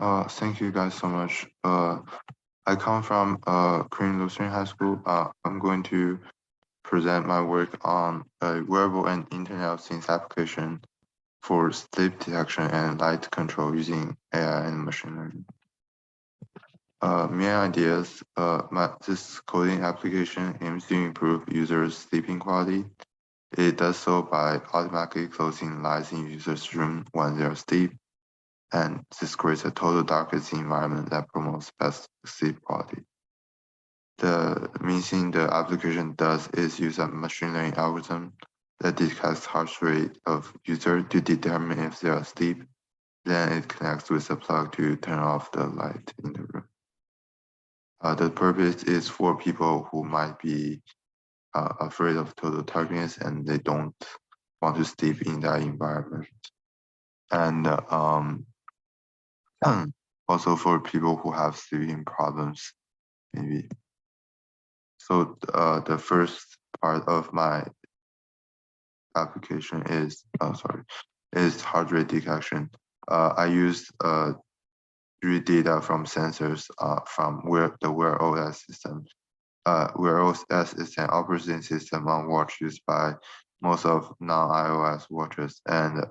Thank you guys so much. I come from Korean Lutheran High School. I'm going to present my work on a wearable and Internet of Things application for sleep detection and light control using AI and machine learning. Main ideas, this coding application aims to improve users' sleeping quality. It does so by automatically closing lights in users' room when they're asleep, and this creates a total darkness environment that promotes best sleep quality. The main thing the application does is use a machine learning algorithm that detects heart rate of user to determine if they're asleep. Then it connects with a plug to turn off the light in the room. The purpose is for people who might be afraid of total darkness and they don't want to sleep in that environment. And also for people who have sleeping problems, maybe. So the first part of my application is heart rate detection. I use read data from sensors from the Wear OS system. Wear OS is an operating system on watch used by most of non-iOS watches, and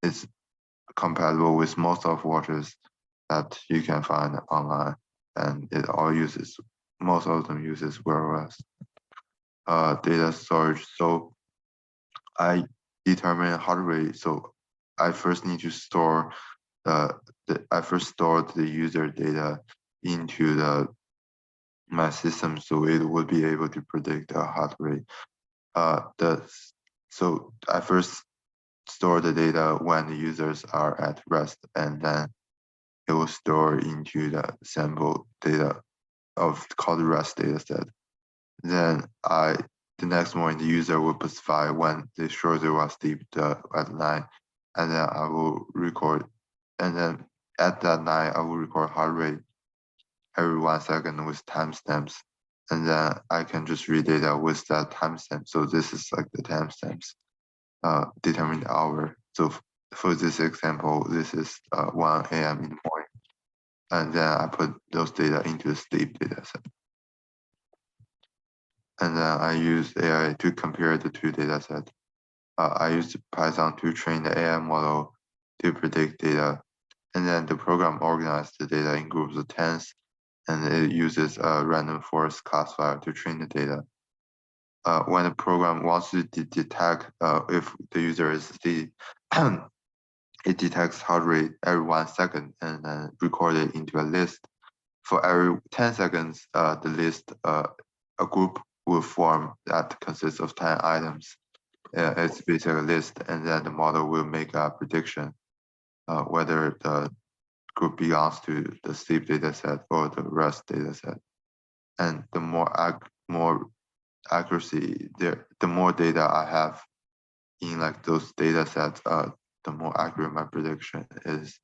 it's compatible with most of watches that you can find online, and most of them uses Wear OS. Data storage. So I determine heart rate. So I first need to store I first stored the user data into my system, so it would be able to predict the heart rate. So I first store the data when the users are at rest, and then it will store into the sample data called rest data set. Then the next morning the user will specify when they sure they will sleep at night, and then I will record, and then at that night I will record heart rate every 1 second with timestamps, and then I can just read data with that timestamp. So this is like the timestamps determine the hour. So for this example, this is 1 a.m. in the morning, and then I put those data into the sleep data set. And then I use AI to compare the two data sets. I used Python to train the AI model to predict data, and then the program organized the data in groups of tens, and it uses a random forest classifier to train the data. When the program wants to detect if the user is asleep, it detects heart rate every 1 second and then record it into a list. For every 10 seconds, the list, a group will form that consists of 10 items. It's basically a list, and then the model will make a prediction whether the group belongs to the sleep data set or the rest data set. And the more accuracy, the more data I have in like those data sets, the more accurate my prediction is.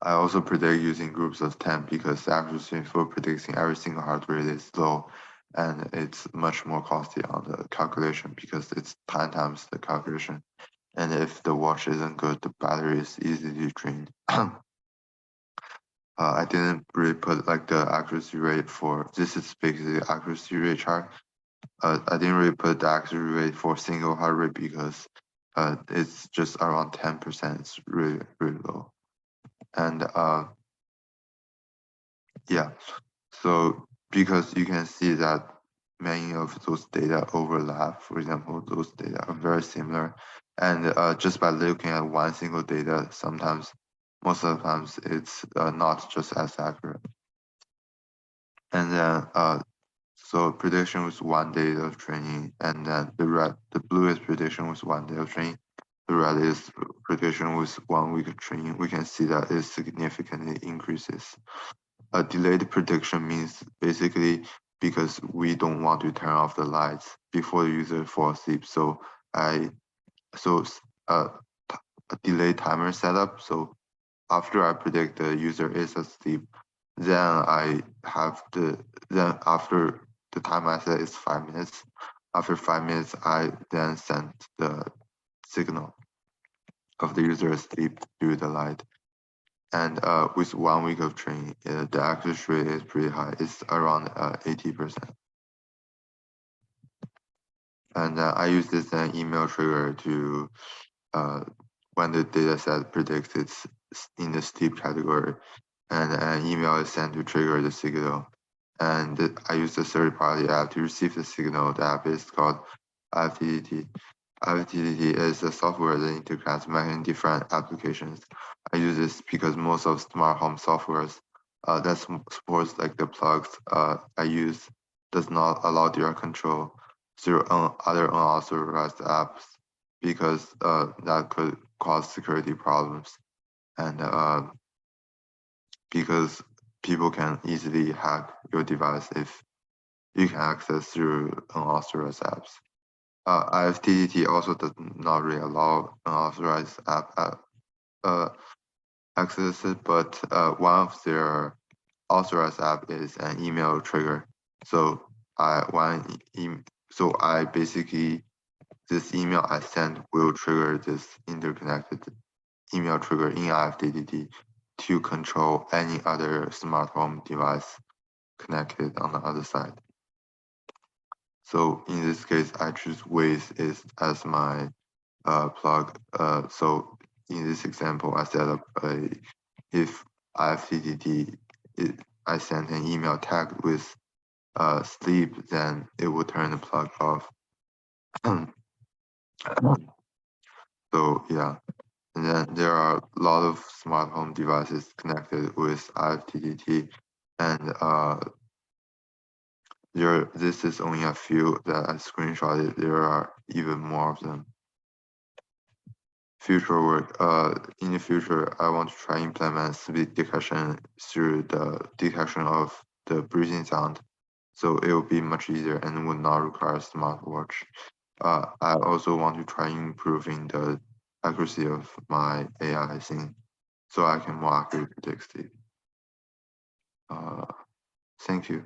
I also predict using groups of 10 because the accuracy for predicting every single heart rate is low, and it's much more costly on the calculation because it's 10 times the calculation. And if the watch isn't good, the battery is easy to drain. I didn't really put like the accuracy rate for, this is basically the accuracy rate chart. I didn't really put the accuracy rate for single heart rate because it's just around 10%. It's really, really low. And yeah, so because you can see that many of those data overlap, for example, those data are very similar. And just by looking at one single data, most of the times, it's not just as accurate. And then, so prediction was 1 day of training, and then the blue is prediction was 1 day of training. The red is prediction was 1 week of training. We can see that it significantly increases. A delayed prediction means basically because we don't want to turn off the lights before the user falls asleep. So a delayed timer setup. So after I predict the user is asleep, then after the time I set is 5 minutes. After 5 minutes, I then send the signal of the user asleep through the light. And with 1 week of training, the accuracy rate is pretty high. It's around 80%. And I use this email trigger to when the data set predicts it's in the steep category, and an email is sent to trigger the signal. And I use the third-party app to receive the signal. The app is called IFTTT. IFTTT is a software that integrates many different applications. I use this because most of smart home softwares that supports like the plugs I use does not allow direct control through other unauthorized apps, because that could cause security problems, and because people can easily hack your device if you can access through unauthorized apps. IFTTT also does not really allow unauthorized app access, but one of their authorized app is an email trigger. So I basically, this email I send will trigger this interconnected email trigger in IFTTT to control any other smart home device connected on the other side. So in this case, I choose Waze as my plug. So in this example, I set up if IFTTT, I send an email tagged with sleep, then it will turn the plug off. So yeah, and then there are a lot of smart home devices connected with IFTTT, and this is only a few that I screenshotted. There are even more of them. Future work. In the future, I want to try implement sleep detection through the detection of the breathing sound, so it will be much easier and would not require a smartwatch. I also want to try improving the accuracy of my AI thing, so I can more accurately predict sleep. Thank you.